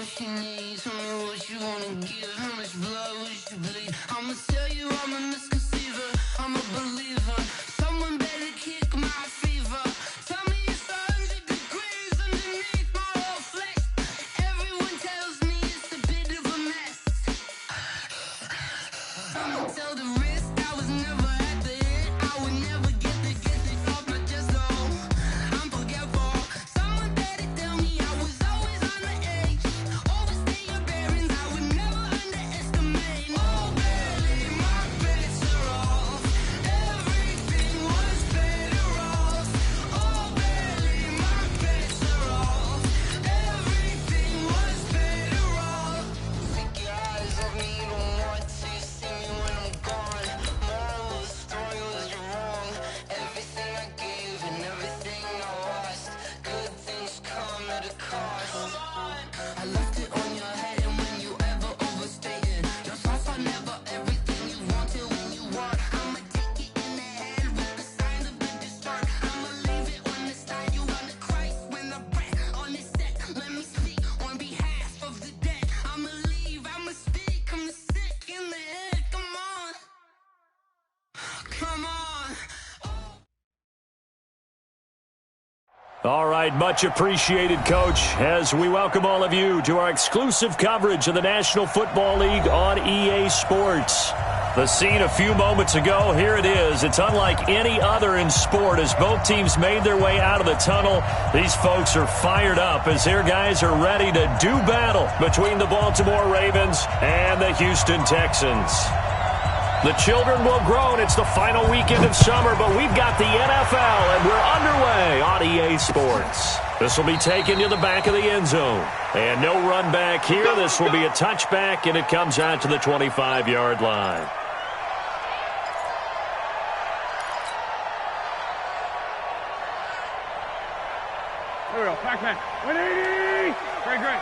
what you need. Tell me what you wanna give. How much blood would you bleed? I'ma tell you I'm a misconceiver. I'm a believer. Someone better kick my fever. Tell me it's 100 degrees underneath my whole flesh. Everyone tells me it's a bit of a mess. I'ma tell the risk I was never at the hit. I would never get this off my chest. Oh, I'm forgetful. Someone better tell me I was always on the edge. Overstay your bearings, I would never underestimate. Oh, barely, my bets are off. Everything was better off. Oh, barely, my bets are off. Everything was better off. Take your eyes off me, you don't want to see me when I'm gone. Moral of the story was you're wrong. Everything I gave and everything I lost. Good things come at a cost. I left it on your head, and when you ever overstated, your thoughts are never everything you wanted when you want. I'ma take it in the head with the signs of the distort. I'ma leave it on the side. You on the Christ when the breath on the set. Let me speak on behalf of the dead. I'ma leave, I'ma speak. I'm the sick in the head. Come on, come on. All right, much appreciated, Coach, as we welcome all of you to our exclusive coverage of the National Football League on EA Sports. The scene a few moments ago, here it is. It's unlike any other in sport as both teams made their way out of the tunnel. These folks are fired up as their guys are ready to do battle between the Baltimore Ravens and the Houston Texans. The children will groan. It's the final weekend of summer, but we've got the NFL, and we're underway on EA Sports. This will be taken to the back of the end zone. And no run back here. This will be a touchback, and it comes out to the 25-yard line. Here we go. Pac-Man. 180. Great, great.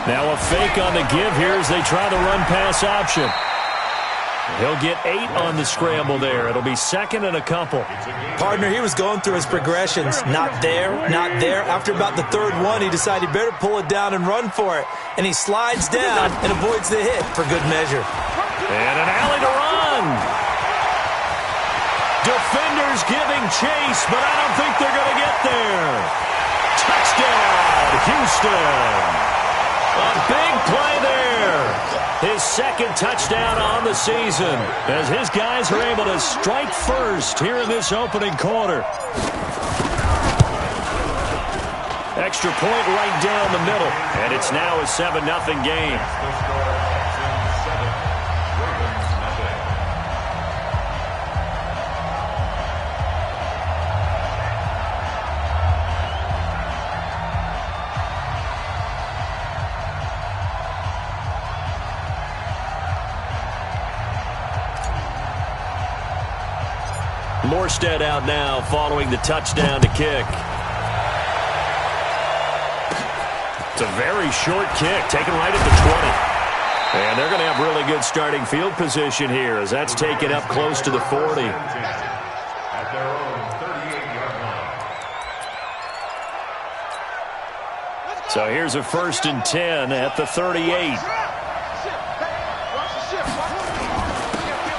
Now a fake on the give here as they try the run-pass option. He'll get 8 on the scramble there. It'll be second and a couple. Partner, he was going through his progressions. Not there, not there. After about the third one, he decided he better pull it down and run for it. And he slides down and avoids the hit for good measure. And an alley to run. Defenders giving chase, but I don't think they're going to get there. Touchdown, Houston. A big play there. His second touchdown on the season as his guys are able to strike first here in this opening quarter. Extra point right down the middle, and it's now a 7-0 game. Morstead out now following the touchdown to kick. It's a very short kick taken right at the 20. And they're going to have really good starting field position here as that's taken up close to the 40. So here's a 1st and 10 at the 38.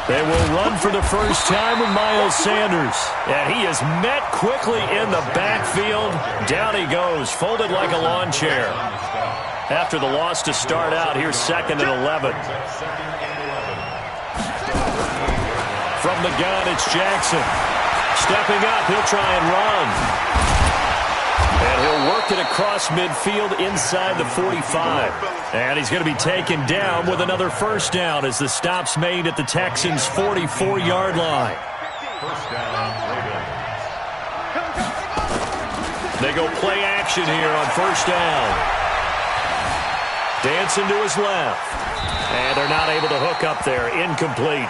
They will run for the first time with Miles Sanders. And he is met quickly in the backfield. Down he goes, folded like a lawn chair. After the loss to start out, here's 2nd and 11. From the gun, it's Jackson. Stepping up, he'll try and run. And he'll work it across midfield inside the 45. And he's going to be taken down with another first down as the stop's made at the Texans' 44-yard line. They go play action here on first down. Dancing to his left. And they're not able to hook up there. Incomplete.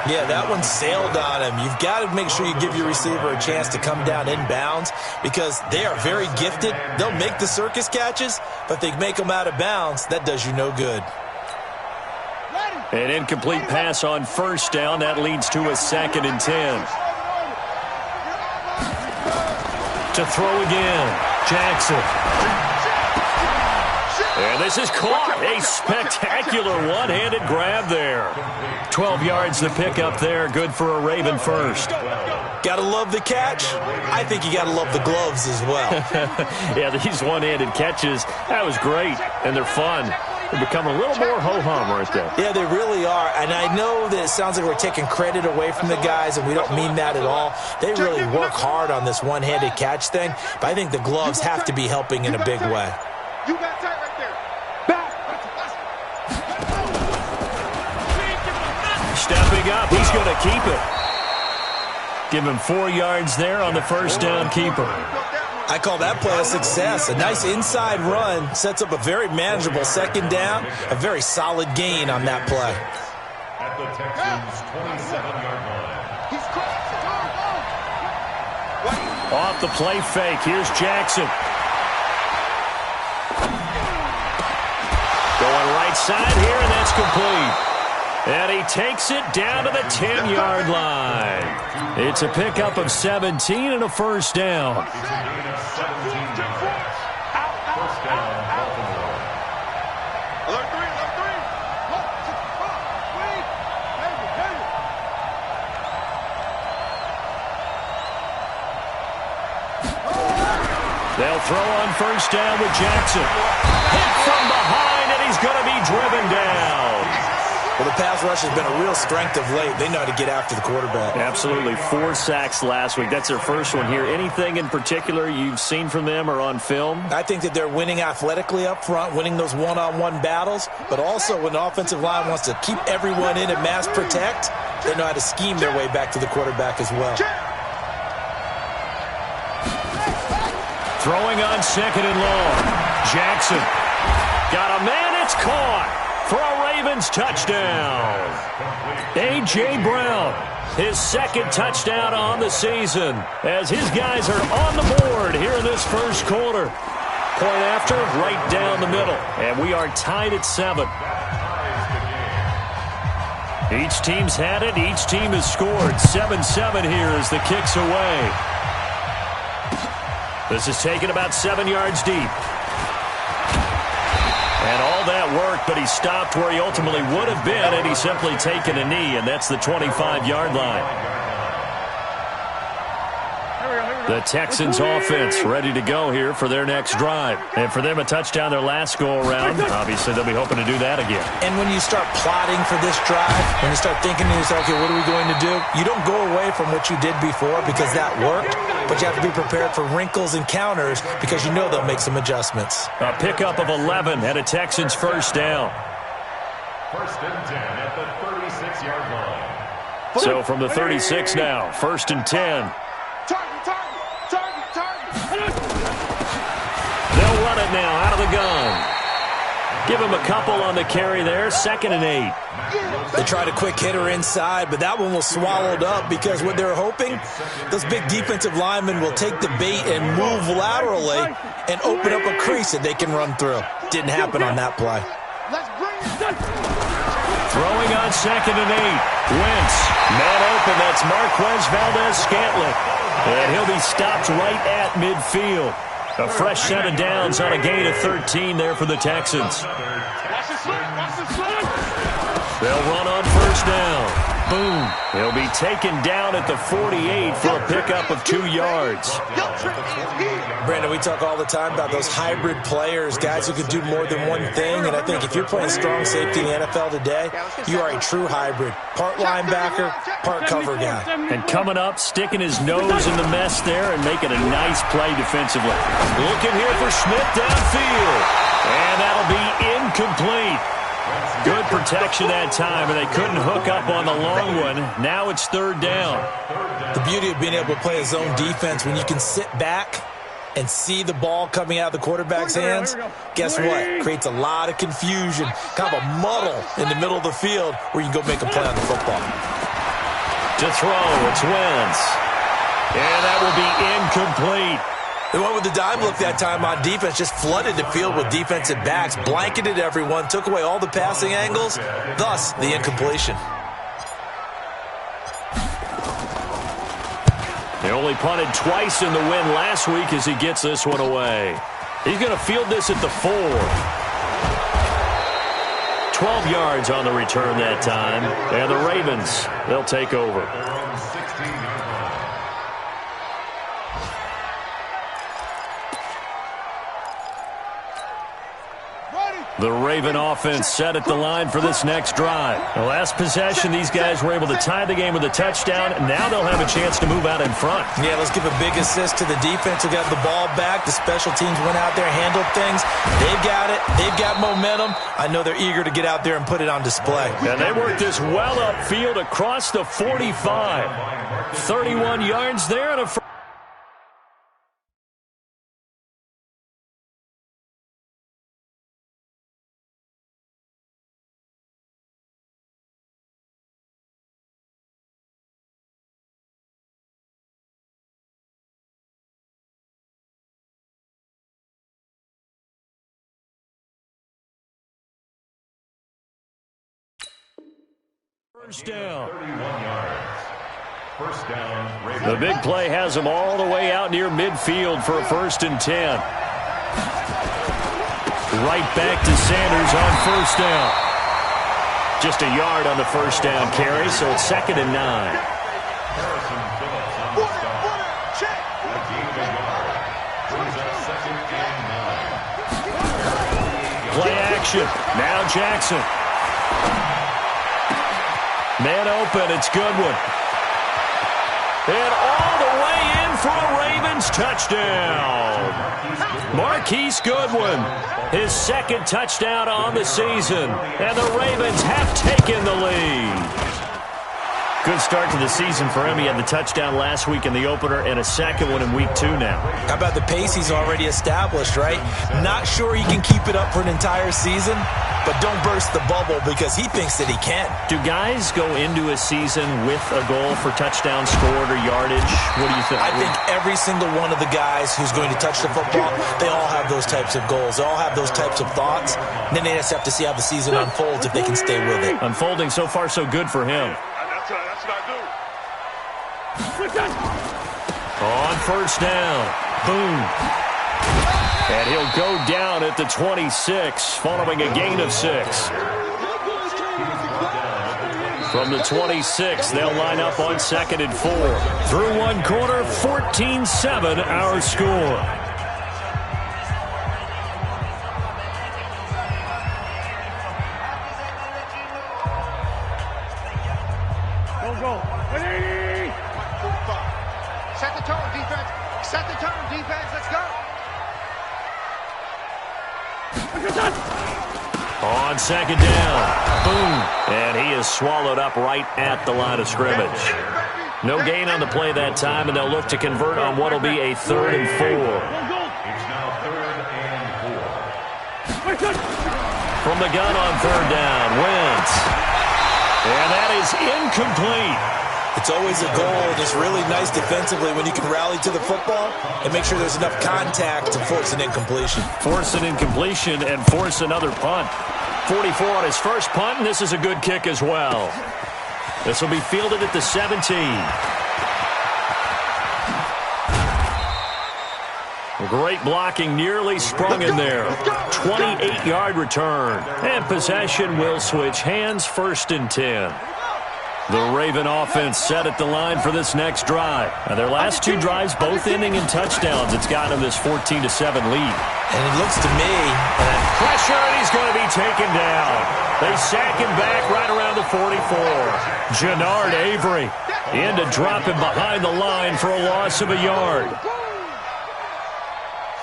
Yeah, that one sailed on him. You've got to make sure you give your receiver a chance to come down inbounds because they are very gifted. They'll make the circus catches, but if they make them out of bounds, that does you no good. An incomplete pass on first down. That leads to a 2nd and 10. to throw again. Jackson. And this is caught. A spectacular one-handed grab there. 12 yards to pick up there. Good for a Raven first. Gotta love the catch. I think you gotta love the gloves as well. Yeah, these one-handed catches, that was great. And they're fun. They become a little more ho-hum right there. Yeah, they really are. And I know that it sounds like we're taking credit away from the guys, and we don't mean that at all. They really work hard on this one-handed catch thing, but I think the gloves have to be helping in a big way. You got tight right there. Stepping up, he's going to keep it. Give him 4 yards there on the first down keeper. I call that play a success. A nice inside run sets up a very manageable second down, a very solid gain on that play. At the Texans' 27-yard line. Off the play fake, here's Jackson. Going right side here, and that's complete. And he takes it down to the 10-yard line. It's a pickup of 17 and a first down. They'll throw on first down with Jackson. Hit from behind, and he's going to be driven down. Well, the pass rush has been a real strength of late. They know how to get after the quarterback. Absolutely. 4 sacks last week. That's their first one here. Anything in particular you've seen from them or on film? I think that they're winning athletically up front, winning those one-on-one battles, but also when the offensive line wants to keep everyone in and mass protect, they know how to scheme their way back to the quarterback as well. Throwing on second and long. Jackson. Got a man. It's caught for a Ravens touchdown. A.J. Brown, his second touchdown on the season as his guys are on the board here in this first quarter. Point after, right down the middle. And we are tied at 7. Each team's had it. Each team has scored. 7-7 here as the kick's away. This is taken about 7 yards deep. And all that work, but he stopped where he ultimately would have been had he simply taken a knee, and that's the 25-yard line. The Texans offense ready to go here for their next drive. And for them, a touchdown their last go-around. Obviously, they'll be hoping to do that again. And when you start plotting for this drive, when you start thinking to yourself, okay, what are we going to do? You don't go away from what you did before because that worked, but you have to be prepared for wrinkles and counters because you know they'll make some adjustments. A pickup of 11 and a Texans first down. First and 10 at the 36-yard line. So from the 36 now, first and 10. They'll run it now out of the gun. Give him a couple on the carry there. 2nd and 8. They tried a quick hitter inside, but that one was swallowed up because what they're hoping, those big defensive linemen will take the bait and move laterally and open up a crease that they can run through. Didn't happen on that play. Throwing on 2nd and 8. Wentz. Man open. That's Marquez Valdez-Scantling. And he'll be stopped right at midfield. A fresh set of downs on a gain of 13 there for the Texans. They'll run on first down. Boom. He'll be taken down at the 48 for a pickup of 2 yards. Brandon, we talk all the time about those hybrid players, guys who can do more than one thing, and I think if you're playing strong safety in the NFL today, you are a true hybrid. Part linebacker, part cover guy. And coming up, sticking his nose in the mess there and making a nice play defensively. Looking here for Smith downfield. And that'll be incomplete. Good protection that time, and they couldn't hook up on the long one. Now it's 3rd down. The beauty of being able to play a zone defense when you can sit back and see the ball coming out of the quarterback's hands, guess what? Creates a lot of confusion, kind of a muddle in the middle of the field where you can go make a play on the football. To throw, it's Wentz. And that will be incomplete. They went with the dime look that time on defense, just flooded the field with defensive backs, blanketed everyone, took away all the passing angles, thus the incompletion. They only punted twice in the win last week as he gets this one away. He's going to field this at the 4. 12 yards on the return that time. And the Ravens, they'll take over. The Raven offense set at the line for this next drive. The last possession, these guys were able to tie the game with a touchdown. Now they'll have a chance to move out in front. Yeah, let's give a big assist to the defense who got the ball back. The special teams went out there, handled things. They've got it. They've got momentum. I know they're eager to get out there and put it on display. And they worked this well upfield across the 45. 31 yards there and a first down. 31 yards. First down, Ravens. The big play has them all the way out near midfield for a 1st and 10. Right back to Sanders on 1st down. Just a yard on the 1st down carry, so it's 2nd and 9. Harrison Phillips on the stop. A gain of a yard. Brings up 2nd and 9. Play action. Now Jackson. Man open, it's Goodwin. And all the way in for a Ravens touchdown. Marquise Goodwin, his 2nd touchdown on the season. And the Ravens have taken the lead. Good start to the season for him. He had the touchdown last week in the opener and a 2nd one in week 2 now. How about the pace he's already established, right? Not sure he can keep it up for an entire season, but don't burst the bubble because he thinks that he can. Do guys go into a season with a goal for touchdown scored or yardage? What do you think? I think every single one of the guys who's going to touch the football, they all have those types of goals. They all have those types of thoughts. And then they just have to see how the season unfolds if they can stay with it. Unfolding so far so good for him. That's what I do. On 1st down. Boom. And he'll go down at the 26 following a gain of 6. From the 26, they'll line up on 2nd and 4. Through one quarter, 14-7 our score. Don't go. 180. Set the tone, defense. Set the tone, defense. Let's go. On 2nd down. Boom. And he is swallowed up right at the line of scrimmage. No gain on the play that time, and they'll look to convert on what will be a 3rd and 4. It's now 3rd and 4. From the gun on 3rd down. Wentz. And that is incomplete. It's always a goal, and it's really nice defensively when you can rally to the football and make sure there's enough contact to force an incompletion. Force an incompletion and force another punt. 44 on his first punt, and this is a good kick as well. This will be fielded at the 17. Great blocking, nearly sprung in there. 28-yard return. And possession will switch hands, 1st and 10. The Raven offense set at the line for this next drive. And their last 2 drives, both ending in touchdowns. It's gotten them this 14-7 lead. And it looks to me And pressure, and he's going to be taken down. They sack him back right around the 44. Jannard Avery in to drop him behind the line for a loss of a yard.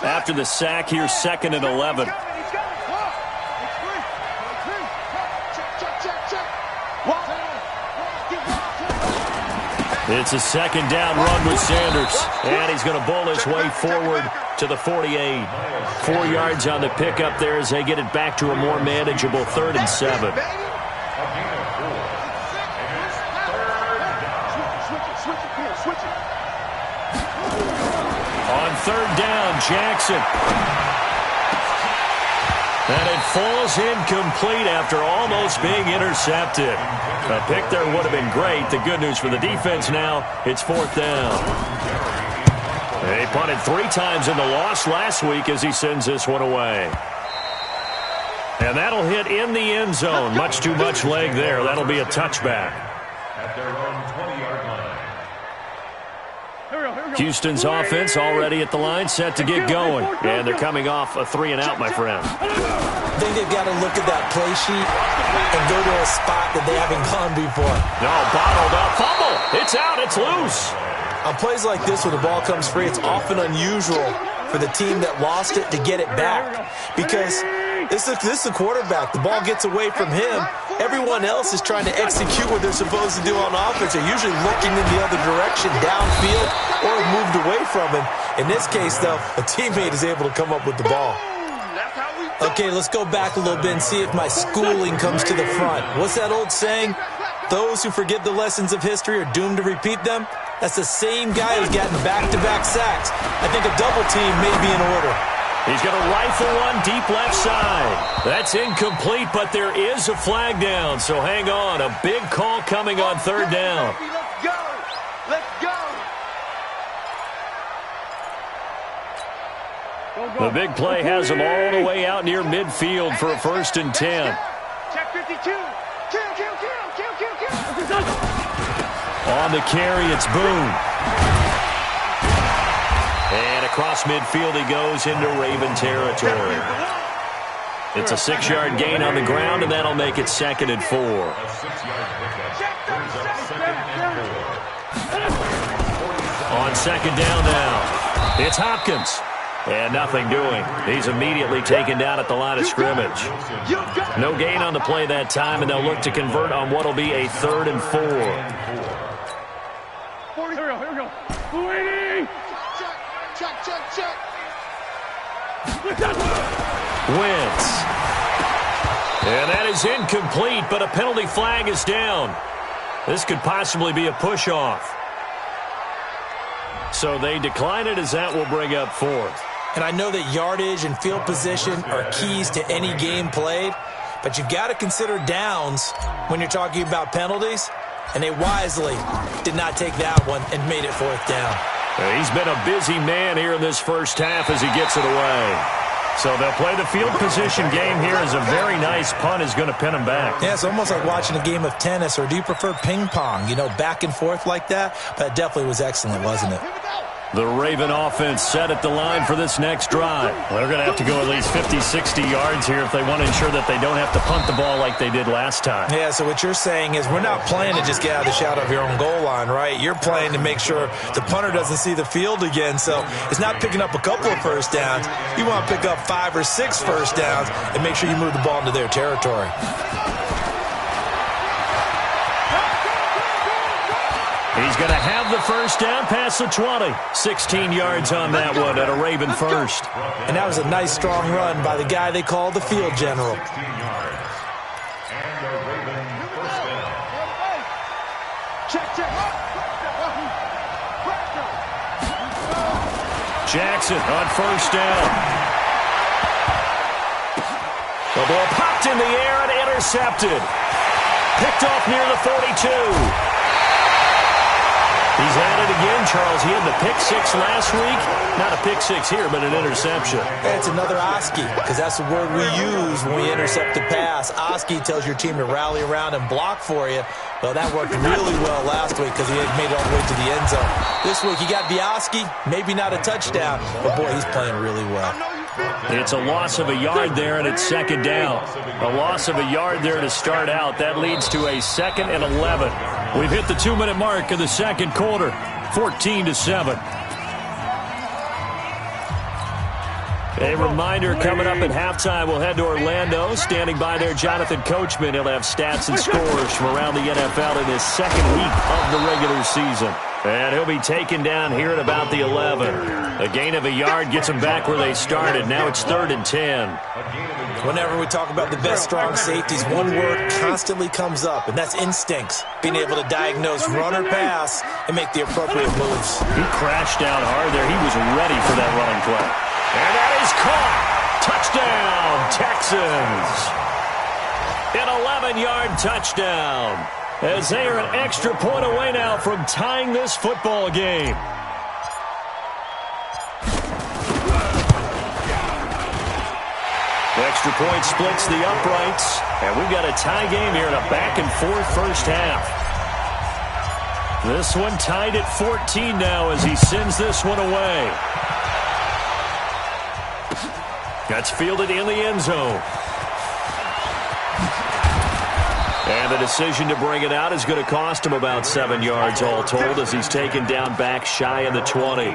After the sack, here's 2nd and 11. It's a 2nd down run with Sanders. And he's going to bowl his way forward to the 48. 4 yards on the pickup there as they get it back to a more manageable 3rd and 7. On 3rd down, Jackson. And it falls incomplete after almost being intercepted. A pick there would have been great. The good news for the defense now, it's 4th down. They punted 3 times in the loss last week as he sends this one away. And that'll hit in the end zone. Much too much leg there. That'll be a touchback. At their own 20-yard line. Houston's offense already at the line, set to get going. And they're coming off a 3-and-out, my friend. I think they've got to look at that play sheet and go to a spot that they haven't gone before. No, bottled up. Fumble. It's out. It's loose. On plays like this where the ball comes free, it's often unusual for the team that lost it to get it back. Because this is the quarterback. The ball gets away from him. Everyone else is trying to execute what they're supposed to do on offense. They're usually looking in the other direction, downfield, or have moved away from him. In this case, though, a teammate is able to come up with the ball. Okay, let's go back a little bit and see if my schooling comes to the front. What's that old saying? Those who forget the lessons of history are doomed to repeat them. That's the same guy who's gotten back-to-back sacks. I think a double team may be in order. He's going to rifle one deep left side. That's incomplete, but there is a flag down, so hang on. A big call coming on 3rd down. Let's go! Let's go! The big play has them all the way out near midfield for a 1st and 10. Check 52. Kill. On the carry, it's Boone. And across midfield he goes into Raven territory. It's a 6-yard gain on the ground, and that'll make it 2nd and 4. A 6-yard pickup brings up 2nd and 4. On 2nd down now, it's Hopkins. And nothing doing. He's immediately taken down at the line of scrimmage. No gain on the play that time, and they'll look to convert on what will be a 3rd and 4. Here we go. Waiting. Check. Wentz. And that is incomplete, but a penalty flag is down. This could possibly be a push-off. So they decline it as that will bring up 4th. And I know that yardage and field position are keys to any game played, but you've got to consider downs when you're talking about penalties, and they wisely did not take that one and made it 4th down. He's been a busy man here in this first half as he gets it away. So they'll play the field position game here as a very nice punt is going to pin him back. Yeah, it's almost like watching a game of tennis, or do you prefer ping pong? You know, back and forth like that? But it definitely was excellent, wasn't it? The Raven offense set at the line for this next drive. They're going to have to go at least 50, 60 yards here if they want to ensure that they don't have to punt the ball like they did last time. Yeah, so what you're saying is we're not playing to just get out of the shadow of your own goal line, right? You're playing to make sure the punter doesn't see the field again. So it's not picking up a couple of first downs. You want to pick up 5 or 6 first downs and make sure you move the ball into their territory. He's going to have the first down past the 20. 16 yards on that one at a Raven first. And that was a nice, strong run by the guy they call the field general. 16 yards. And a Raven first down. Check. Jackson on first down. The ball popped in the air and intercepted. Picked off near the 42. He's at it again, Charles. He had the pick 6 last week. Not a pick 6 here, but an interception. It's another Oski, because that's the word we use when we intercept a pass. Oski tells your team to rally around and block for you. Well, that worked really well last week because he had made it all the way to the end zone. This week, he got the Oski, maybe not a touchdown, but boy, he's playing really well. It's a loss of a yard there, and it's 2nd down. A loss of a yard there to start out. That leads to a 2nd and 11. We've hit the 2-minute mark of the second quarter, 14-7. A reminder coming up at halftime, we'll head to Orlando. Standing by there, Jonathan Coachman. He'll have stats and scores from around the NFL in his second week of the regular season. And he'll be taken down here at about the 11. A gain of a yard gets them back where they started. Now it's 3rd and 10. Whenever we talk about the best strong safeties, one word constantly comes up, and that's instincts. Being able to diagnose run or pass and make the appropriate moves. He crashed down hard there. He was ready for that running play. And that is caught. Touchdown, Texans. An 11-yard touchdown, as they are an extra point away now from tying this football game. Extra point splits the uprights, and we've got a tie game here in a back-and-forth first half. This one tied at 14 now as he sends this one away. That's fielded in the end zone. And the decision to bring it out is going to cost him about 7 yards all told as he's taken down back shy of the 20.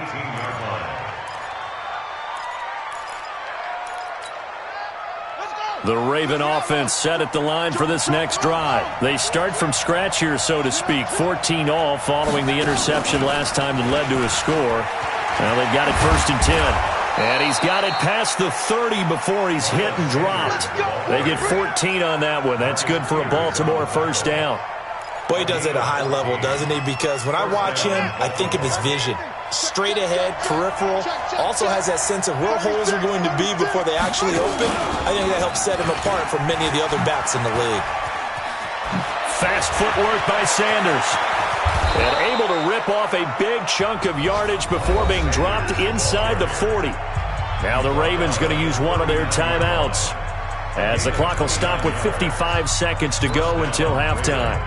The Raven offense set at the line for this next drive. They start from scratch here, so to speak. 14 all following the interception last time that led to a score. Well, they've got it 1st and 10. And he's got it past the 30 before he's hit and dropped. They get 14 on that one. That's good for a Baltimore first down. Boy, he does it at a high level, doesn't he? Because when I watch him, I think of his vision. Straight ahead, peripheral, also has that sense of where holes are going to be before they actually open. I think that helps set him apart from many of the other backs in the league. Fast footwork by Sanders. And able to rip off a big chunk of yardage before being dropped inside the 40. Now the Ravens going to use one of their timeouts, as the clock will stop with 55 seconds to go until halftime.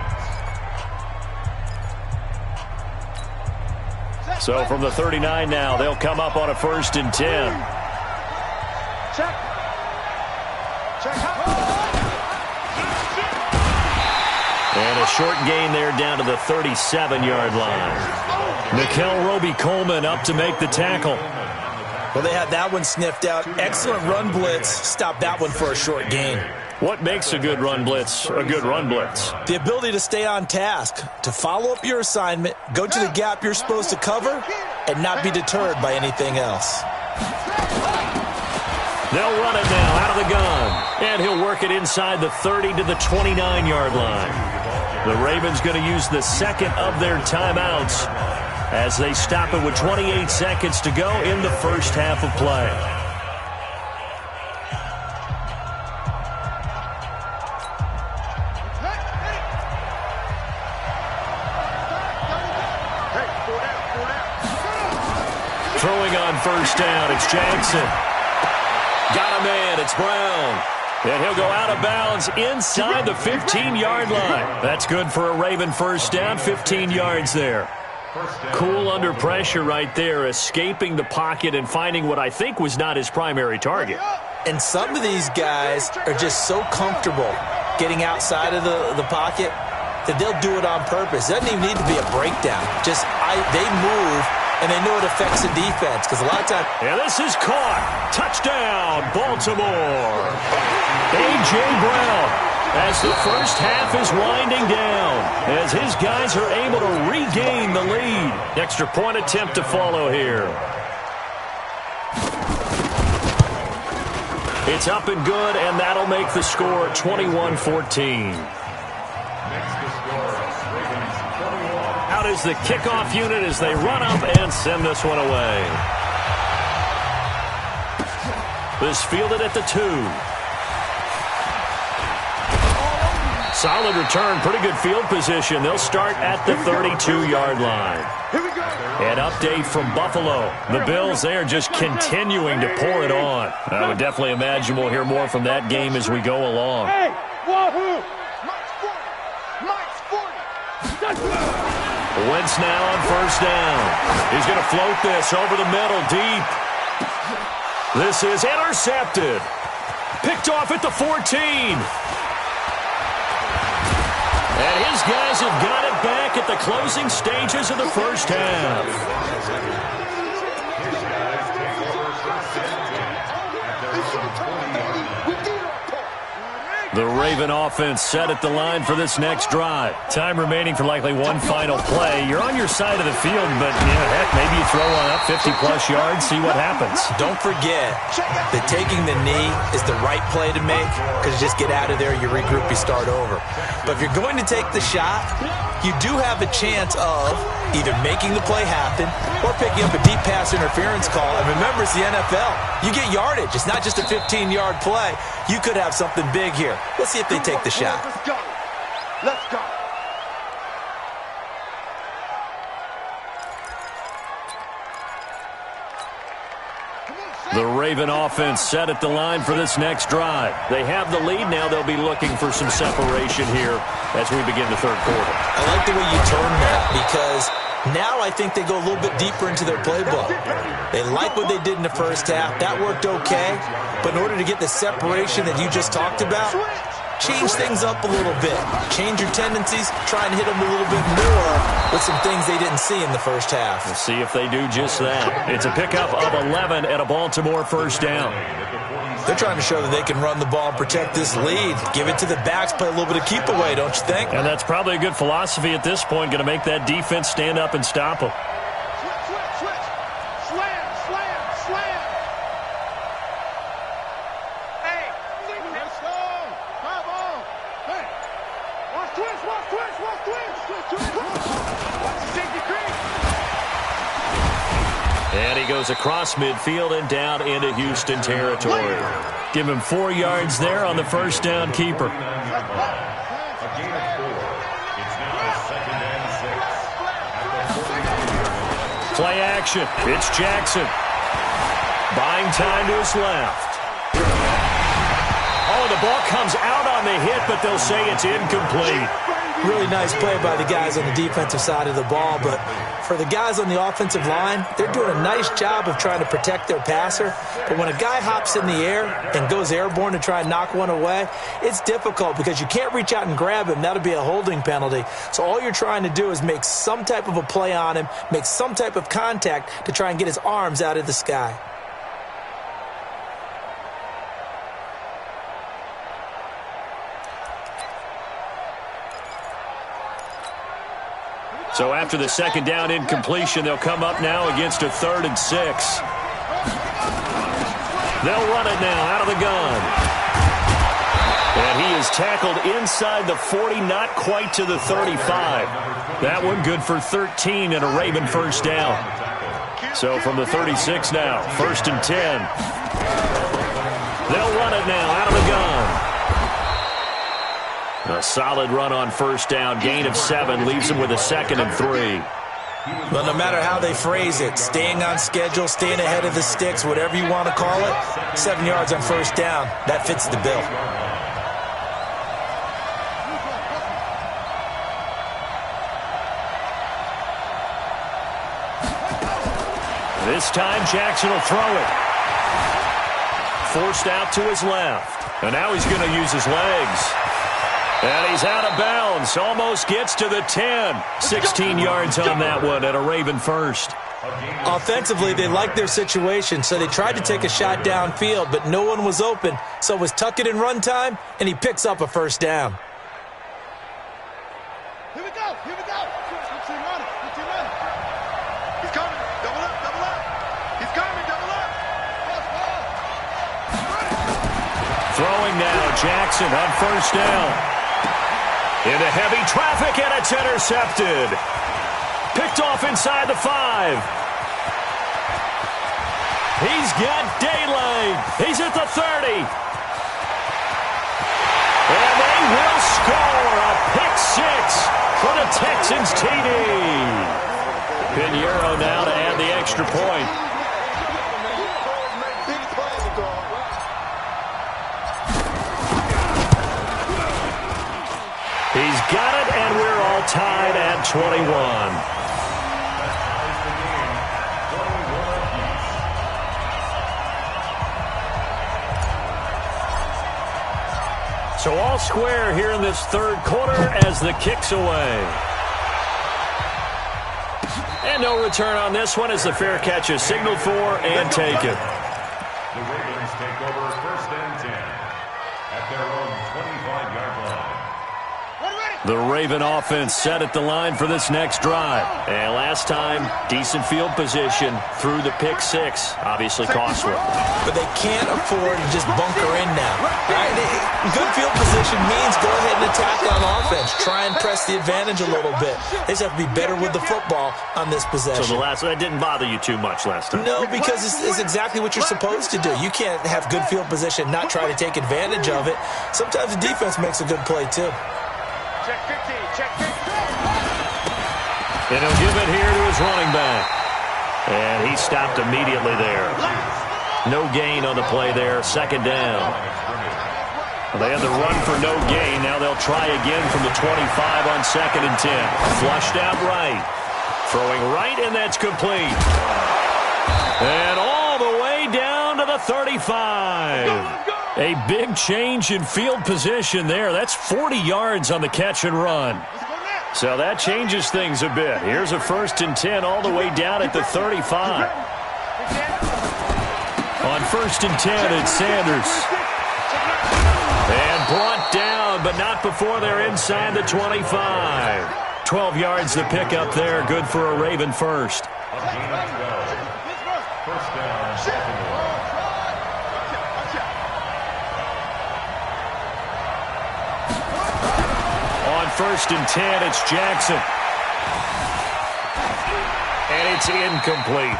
So from the 39 now, they'll come up on a 1st and 10. Check. And a short gain there down to the 37-yard line. Nickel Roby-Coleman up to make the tackle. Well, they had that one sniffed out. Excellent run blitz. Stop that one for a short gain. What makes a good run blitz a good run blitz? The ability to stay on task, to follow up your assignment, go to the gap you're supposed to cover, and not be deterred by anything else. They'll run it now out of the gun. And he'll work it inside the 30 to the 29-yard line. The Ravens going to use the second of their timeouts as they stop it with 28 seconds to go in the first half of play. Throwing on first down, it's Jackson. Got a man, it's Brown. And he'll go out of bounds inside the 15-yard line. That's good for a Raven first down, 15 yards there. Cool under pressure right there, escaping the pocket and finding what I think was not his primary target. And some of these guys are just so comfortable getting outside of the pocket that they'll do it on purpose. It doesn't even need to be a breakdown. Just they move, and they know it affects the defense, because a lot of times... And this is caught. Touchdown, Baltimore. A.J. Brown, as the first half is winding down, as his guys are able to regain the lead. Extra point attempt to follow here. It's up and good, and that'll make the score 21-14. Out is the kickoff unit as they run up and send this one away. This fielded at the 2. Solid return, pretty good field position. They'll start at the 32-yard line. An update from Buffalo. The Bills, they are just continuing to pour it on. I would definitely imagine we'll hear more from that game as we go along. Hey, wahoo! Wentz now on first down. He's going to float this over the middle deep. This is intercepted. Picked off at the 14. And his guys have got it back at the closing stages of the first half. The Raven offense set at the line for this next drive. Time remaining for likely one final play. You're on your side of the field, but heck, maybe you throw one up 50-plus yards, see what happens. Don't forget that taking the knee is the right play to make, because you just get out of there, you regroup, you start over. But if you're going to take the shot, you do have a chance of either making the play happen or picking up a deep pass interference call. And remember, it's the NFL. You get yardage. It's not just a 15-yard play. You could have something big here. Let's see if they take the shot. Let's go. Let's go. The Raven offense set at the line for this next drive. They have the lead. Now they'll be looking for some separation here as we begin the third quarter. I like the way you turn that, because now I think they go a little bit deeper into their playbook. They like what they did in the first half. That worked okay. But in order to get the separation that you just talked about, change things up a little bit. Change your tendencies. Try and hit them a little bit more with some things they didn't see in the first half. We'll see if they do just that. It's a pickup of 11 and a Baltimore first down. They're trying to show that they can run the ball and protect this lead. Give it to the backs, play a little bit of keep away, don't you think? And that's probably a good philosophy at this point, going to make that defense stand up and stop them. Switch. Slam. Hey, let's go. Come on. Hey. Watch twist. Watch the safety creep. And he goes across midfield and down into Houston territory. Give him 4 yards there on the first down keeper. A gain of 4. It's now 2nd and 6. Play action. It's Jackson. Buying time to his left. Oh, the ball comes out on the hit, but they'll say it's incomplete. Really nice play by the guys on the defensive side of the ball, but for the guys on the offensive line, they're doing a nice job of trying to protect their passer. But when a guy hops in the air and goes airborne to try and knock one away, it's difficult because you can't reach out and grab him. That'll be a holding penalty. So all you're trying to do is make some type of a play on him, make some type of contact to try and get his arms out of the sky. So after the second down incompletion, they'll come up now against a 3rd and 6. They'll run it now out of the gun. And he is tackled inside the 40, not quite to the 35. That one good for 13 and a Raven first down. So from the 36 now, 1st and 10. They'll run it now out of the gun. A solid run on first down. Gain of 7 leaves them with a 2nd and 3. Well, no matter how they phrase it, staying on schedule, staying ahead of the sticks, whatever you want to call it, 7 yards on first down, that fits the bill. This time Jackson will throw it. Forced out to his left. And now he's going to use his legs. And he's out of bounds. Almost gets to the 10. 16 yards on that one and a Raven first. Offensively, they liked their situation, so they tried to take a shot downfield, but no one was open. So it was tuck it in run time, and he picks up a first down. Here we go. Good team running. He's coming. Double up. He's coming. Double up. Throwing now, Jackson on first down. Into heavy traffic, and it's intercepted. Picked off inside the 5. He's got daylight. He's at the 30. And they will score a pick 6 for the Texans TD. Pinheiro now to add the extra point. He's got it, and we're all tied at 21. So all square here in this third quarter as the kick's away. And no return on this one as the fair catch is signaled for and taken. The Ravens take over 1st and 10. at their own 25-yard line. The Raven offense set at the line for this next drive. And last time, decent field position through the pick six. Obviously costly. But they can't afford to just bunker in now. Right? Good field position means go ahead and attack on offense. Try and press the advantage a little bit. They just have to be better with the football on this possession. So that didn't bother you too much last time? No, because it's exactly what you're supposed to do. You can't have good field position, not try to take advantage of it. Sometimes the defense makes a good play, too. Check 15, check 15. And he'll give it here to his running back. And he stopped immediately there. No gain on the play there. Second down. Well, they had the run for no gain. Now they'll try again from the 25 on 2nd and 10. Flushed out right. Throwing right, and that's complete. And all the way down to the 35. A big change in field position there. That's 40 yards on the catch and run. So that changes things a bit. Here's a 1st and 10 all the way down at the 35. On 1st and 10, it's Sanders. And brought down, but not before they're inside the 25. 12 yards to pick up there. Good for a Raven first. First down, 7. On 1st and 10, it's Jackson. And it's incomplete.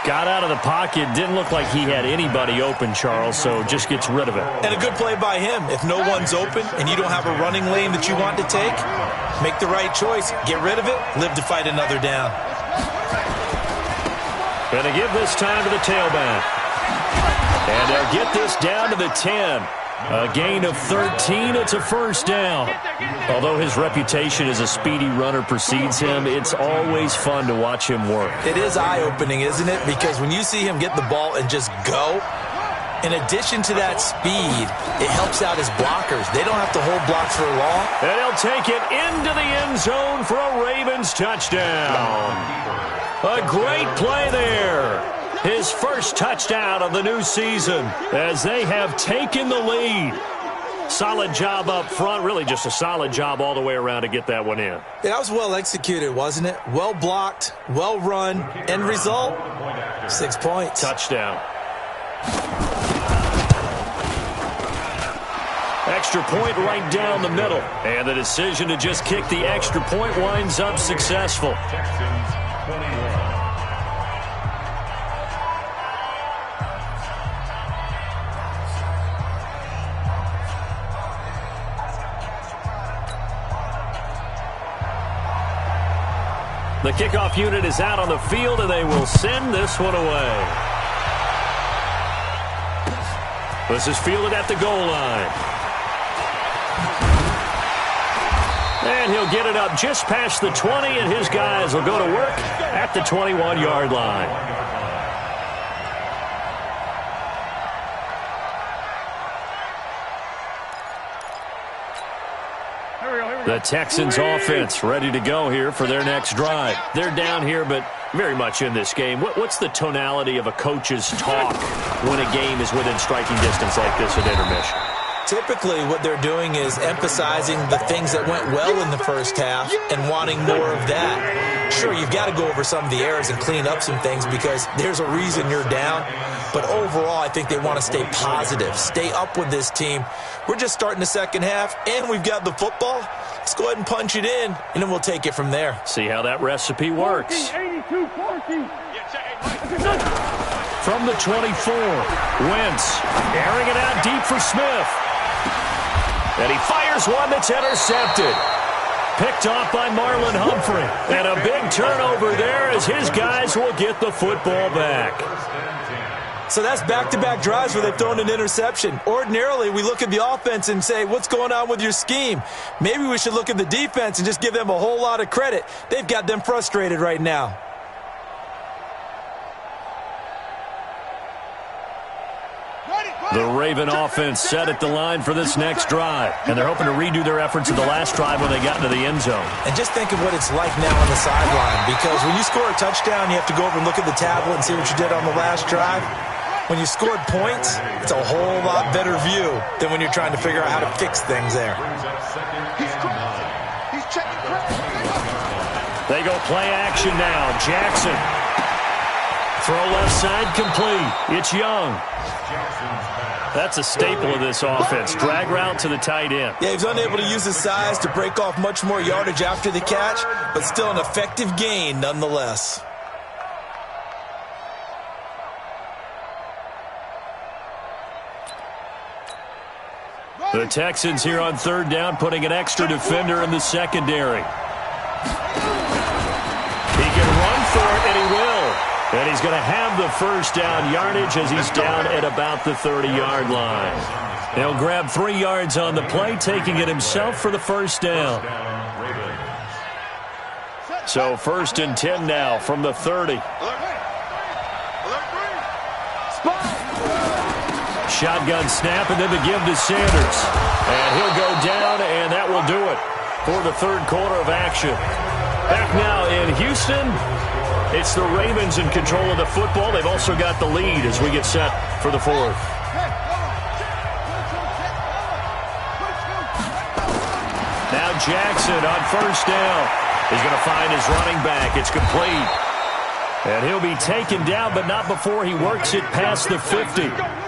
Got out of the pocket. Didn't look like he had anybody open, Charles, so just gets rid of it. And a good play by him. If no one's open and you don't have a running lane that you want to take, make the right choice. Get rid of it. Live to fight another down. Going to give this time to the tailback. And they'll get this down to the 10. A gain of 13. It's a first down. Although his reputation as a speedy runner precedes him, it's always fun to watch him work. It is eye-opening, isn't it? Because when you see him get the ball and just go, in addition to that speed, it helps out his blockers. They don't have to hold blocks for long. And he'll take it into the end zone for a Ravens touchdown. A great play there. His first touchdown of the new season as they have taken the lead. Solid job up front. Really just a solid job all the way around to get that one in. That was well executed, wasn't it? Well blocked, well run. End result, 6 points. Touchdown. Extra point right down the middle. And the decision to just kick the extra point winds up successful. Texans, 21. The kickoff unit is out on the field, and they will send this one away. This is fielded at the goal line. And he'll get it up just past the 20, and his guys will go to work at the 21-yard line. The Texans offense ready to go here for their next drive. They're down here, but very much in this game. What's the tonality of a coach's talk when a game is within striking distance like this at intermission? Typically, what they're doing is emphasizing the things that went well in the first half and wanting more of that. Sure, you've got to go over some of the errors and clean up some things because there's a reason you're down. But overall, I think they want to stay positive, stay up with this team. We're just starting the second half, and we've got the football. Let's go ahead and punch it in, and then we'll take it from there. See how that recipe works. 82, 40. From the 24, Wentz airing it out deep for Smith. And he fires one that's intercepted. Picked off by Marlon Humphrey. And a big turnover there as his guys will get the football back. So that's back-to-back drives where they've thrown an interception. Ordinarily, we look at the offense and say, what's going on with your scheme? Maybe we should look at the defense and just give them a whole lot of credit. They've got them frustrated right now. The Raven offense set at the line for this next drive. And they're hoping to redo their efforts of the last drive when they got into the end zone. And just think of what it's like now on the sideline. Because when you score a touchdown, you have to go over and look at the tablet and see what you did on the last drive. When you scored points, it's a whole lot better view than when you're trying to figure out how to fix things there. He's crossing. He's checking cross. They go play action now. Jackson. Throw left side complete. It's Young. That's a staple of this offense. Drag route to the tight end. Yeah, he's unable to use his size to break off much more yardage after the catch, but still an effective gain nonetheless. The Texans here on third down, putting an extra defender in the secondary. He can run for it, and he will. And he's going to have the first down yardage as he's down at about the 30-yard line. He'll grab 3 yards on the play, taking it himself for the first down. So 1st and 10 now from the 30. Shotgun snap, and then the give to Sanders. And he'll go down, and that will do it for the third quarter of action. Back now in Houston, it's the Ravens in control of the football. They've also got the lead as we get set for the fourth. Now Jackson on first down. He's going to find his running back. It's complete. And he'll be taken down, but not before he works it past the 50.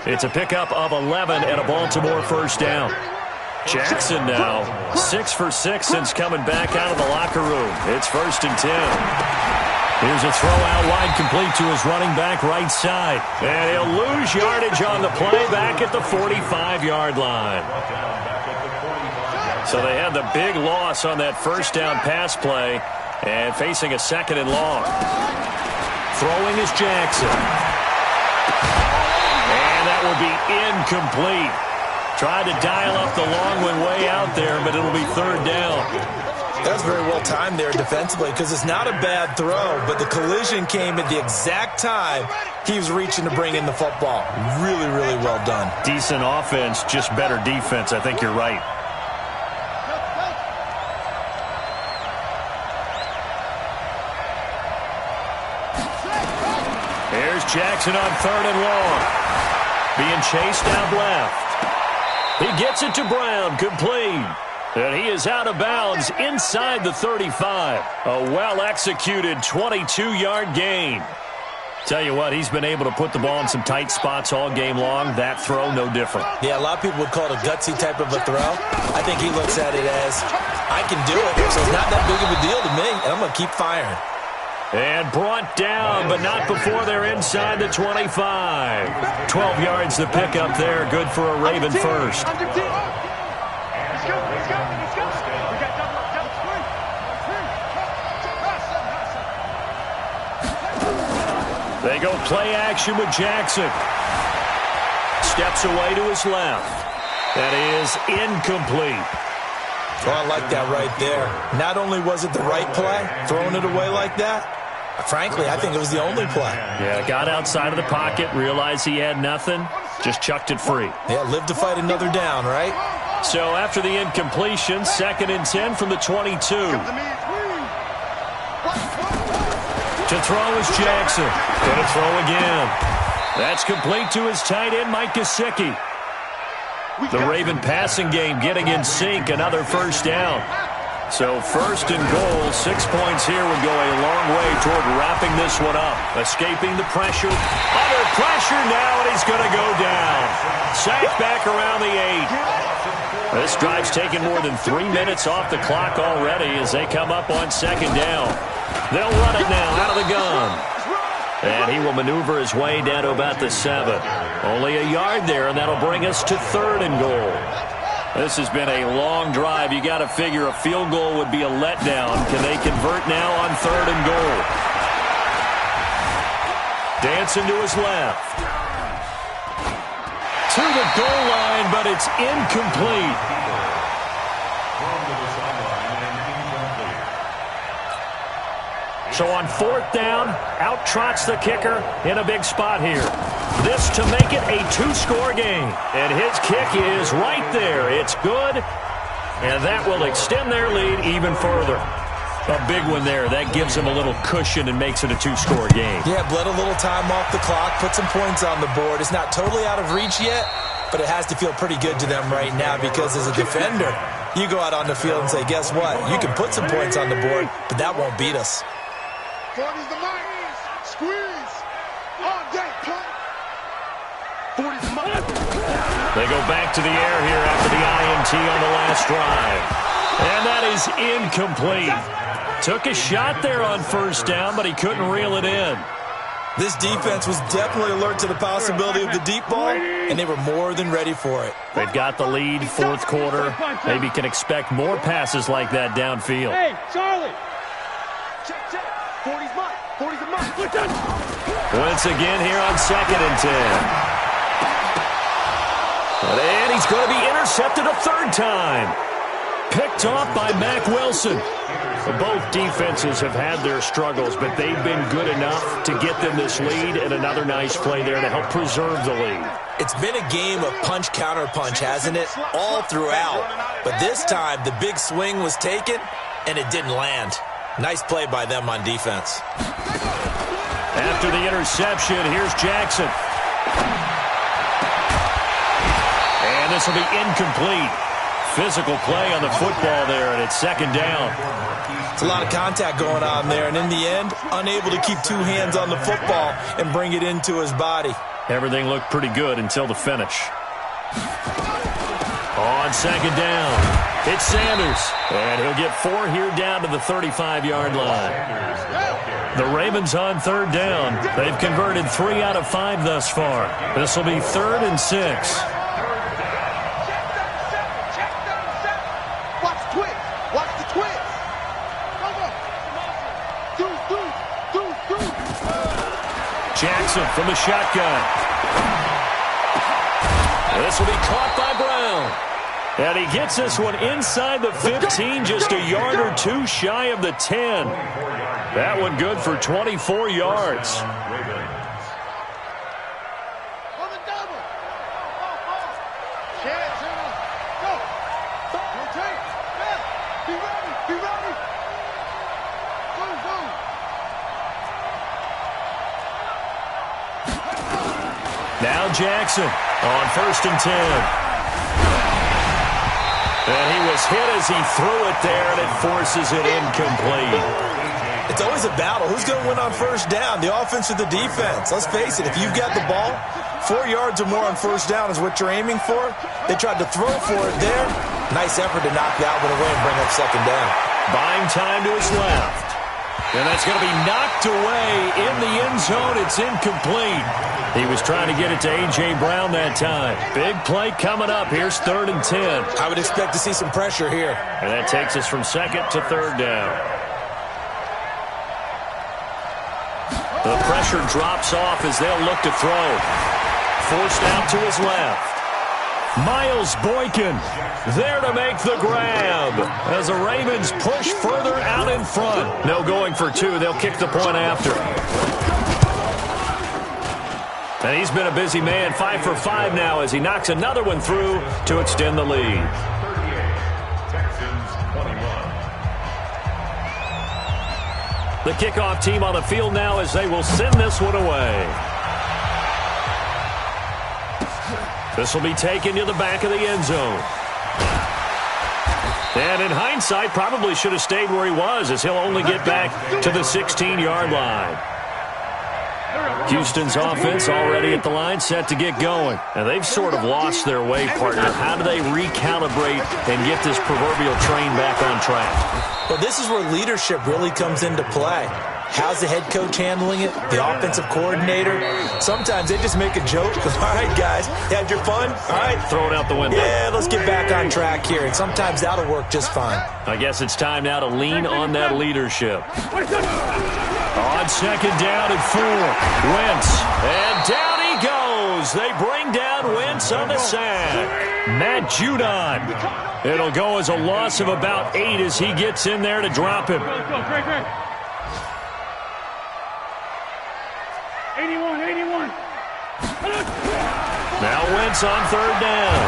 It's a pickup of 11 and a Baltimore first down. Jackson now 6 for 6 since coming back out of the locker room. It's 1st and 10. Here's a throw out wide complete to his running back right side. And he'll lose yardage on the play back at the 45-yard line. So they had the big loss on that first down pass play and facing a 2nd and long. Throwing is Jackson. And that will be incomplete. Tried to dial up the long one way out there, but it'll be 3rd down. That was very well timed there defensively because it's not a bad throw, but the collision came at the exact time he was reaching to bring in the football. Really, really well done. Decent offense, just better defense. I think you're right. Here's Jackson on 3rd and long. Being chased out left. He gets it to Brown, complete. And he is out of bounds inside the 35. A well-executed 22-yard gain. Tell you what, he's been able to put the ball in some tight spots all game long. That throw, no different. Yeah, a lot of people would call it a gutsy type of a throw. I think he looks at it as, I can do it, so it's not that big of a deal to me, and I'm going to keep firing. And brought down, but not before they're inside the 25. 12 yards the pickup there. Good for a Raven first. They go play action with Jackson. Steps away to his left. That is incomplete. Oh, I like that right there. Not only was it the right play, throwing it away like that, frankly, I think it was the only play. Yeah, got outside of the pocket, realized he had nothing, just chucked it free. Yeah, live to fight another down, right? So after the incompletion, 2nd and 10 from the 22. To throw is Jackson. Gonna throw again. That's complete to his tight end, Mike Gesicki. The Raven passing game getting in sync, another first down. So 1st and goal, 6 points here would go a long way toward wrapping this one up. Escaping the pressure. Under pressure now, and he's going to go down. Sacked back around the 8. This drive's taken more than 3 minutes off the clock already as they come up on 2nd down. They'll run it now out of the gun. And he will maneuver his way down to about the 7. Only a yard there, and that'll bring us to 3rd and goal. This has been a long drive. You got to figure a field goal would be a letdown. Can they convert now on 3rd and goal? Dancing to his left. To the goal line, but it's incomplete. So on 4th down, out trots the kicker in a big spot here. This to make it a 2-score game. And his kick is right there. It's good, and that will extend their lead even further. A big one there. That gives them a little cushion and makes it a two-score game. Yeah, bled a little time off the clock, put some points on the board. It's not totally out of reach yet, but it has to feel pretty good to them right now because as a defender, you go out on the field and say, guess what? You can put some points on the board, but that won't beat us. 40's the mark. Squeeze. On deck, play. 40's the mark. They go back to the air here after the INT on the last drive. And that is incomplete. Took a shot there on first down, but he couldn't reel it in. This defense was definitely alert to the possibility of the deep ball, and they were more than ready for it. They've got the lead, fourth quarter. Maybe can expect more passes like that downfield. Hey, Charlie. Check, check. 40's mark. 40's the mark. Once again here on 2nd and 10. And he's going to be intercepted a third time. Picked off by Mack Wilson. Both defenses have had their struggles, but they've been good enough to get them this lead, and another nice play there to help preserve the lead. It's been a game of punch-counter-punch, hasn't it? All throughout. But this time, the big swing was taken, and it didn't land. Nice play by them on defense. After the interception, here's Jackson. And this will be incomplete. Physical play on the football there, and it's second down. It's a lot of contact going on there, and in the end, unable to keep two hands on the football and bring it into his body. Everything looked pretty good until the finish. On second down, it's Sanders, and he'll get 4 here down to the 35-yard line. The Ravens on third down. They've converted 3 out of 5 thus far. This will be 3rd and 6. Jackson from the shotgun. This will be caught by Brown. And he gets this one inside the 15, just a yard or 2 shy of the 10. That one good for 24 yards. Now Jackson on 1st and 10. And he was hit as he threw it there, and it forces it incomplete. It's always a battle. Who's going to win on first down, the offense or the defense? Let's face it, if you've got the ball, 4 yards or more on first down is what you're aiming for. They tried to throw for it there. Nice effort to knock that one away and bring up second down. Buying time to his left. And that's going to be knocked away in the end zone. It's incomplete. He was trying to get it to A.J. Brown that time. Big play coming up. Here's 3rd and 10. I would expect to see some pressure here. And that takes us from 2nd to 3rd down. The pressure drops off as they'll look to throw. Forced out to his left. Miles Boykin there to make the grab as the Ravens push further out in front. No going for 2. They'll kick the point after. And he's been a busy man, 5 for 5 now as he knocks another one through to extend the lead. The kickoff team on the field now as they will send this one away. This will be taken to the back of the end zone. And in hindsight, probably should have stayed where he was as he'll only get back to the 16-yard line. Houston's offense already at the line, set to get going. And they've sort of lost their way, partner. How do they recalibrate and get this proverbial train back on track? Well, this is where leadership really comes into play. How's the head coach handling it? The offensive coordinator? Sometimes they just make a joke. All right, guys, you had your fun? All right. Throw it out the window. Yeah, let's get back on track here. And sometimes that'll work just fine. I guess it's time now to lean on that leadership. On second down and 4. Wentz. And down he goes. They bring down Wentz on the sack. Matt Judon. It'll go as a loss of about 8 as he gets in there to drop him. 81. Now Wentz on third down.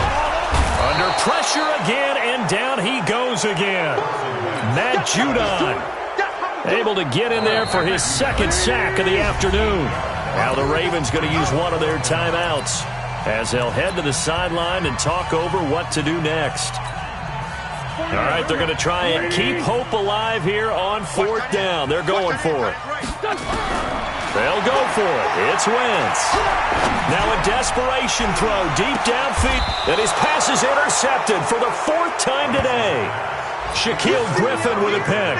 Under pressure again, and down he goes again. Matt Judon. able to get in there for his second sack of the afternoon. Now the Ravens going to use one of their timeouts as they'll head to the sideline and talk over what to do next. All right, they're going to try and keep hope alive here on fourth down. They're going for it. They'll go for it. It's Wentz. Now a desperation throw deep downfield. And his pass is intercepted for the fourth time today. Shaquille Griffin with a pick.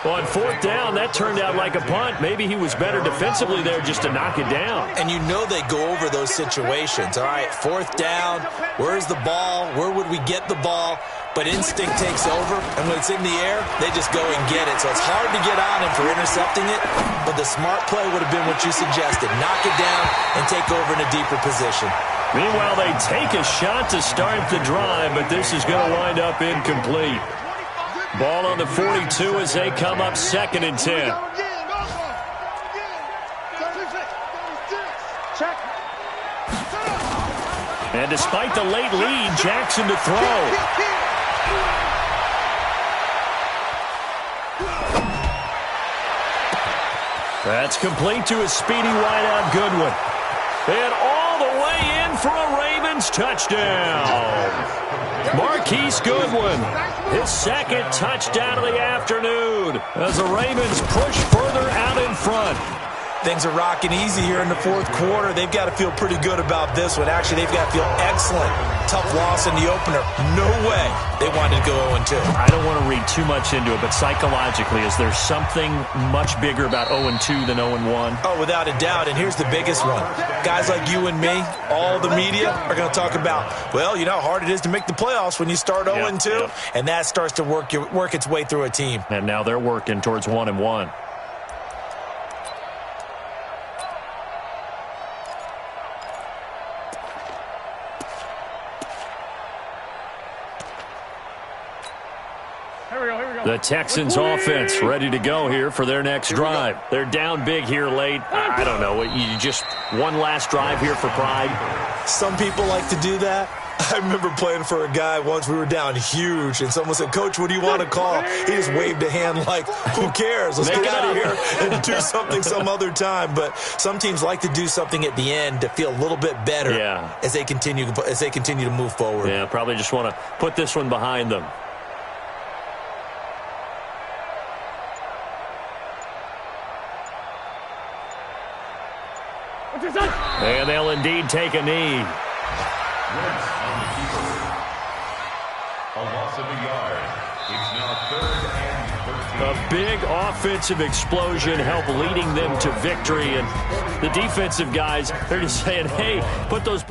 On fourth down, that turned out like a punt. Maybe he was better defensively there just to knock it down. And you know they go over those situations. All right, fourth down, where's the ball? Where would we get the ball? But instinct takes over, and when it's in the air, they just go and get it. So it's hard to get on him for intercepting it, but the smart play would have been what you suggested. Knock it down and take over in a deeper position. Meanwhile, they take a shot to start the drive, but this is going to wind up incomplete. Ball on the 42 as they come up 2nd and 10. And despite the late lead, Jackson to throw. That's complete to a speedy wideout Goodwin. And all the way in for a Ravens touchdown. Marquise Goodwin, his second touchdown of the afternoon as the Ravens push further out in front. Things are rocking easy here in the fourth quarter. They've got to feel pretty good about this one. Actually, they've got to feel excellent. Tough loss in the opener. No way they wanted to go 0-2. I don't want to read too much into it, but psychologically, is there something much bigger about 0-2 than 0-1? Oh, without a doubt, and here's the biggest one. Guys like you and me, all the media, are going to talk about, well, you know how hard it is to make the playoffs when you start 0-2, and that starts to work its way through a team. And now they're working towards 1-1. The Texans offense ready to go here for their next drive. They're down big here late. I don't know. You just one last drive here for pride? Some people like to do that. I remember playing for a guy once. We were down huge, and someone said, "Coach, what do you want to call?" He just waved a hand like, who cares? Let's get out of here and do something some other time. But some teams like to do something at the end to feel a little bit better as they continue to move forward. Yeah, probably just want to put this one behind them. And they'll indeed take a knee. A loss of a yard. It's now 3rd and 13. A big offensive explosion helped leading them to victory. And the defensive guys, they're just saying, hey, put those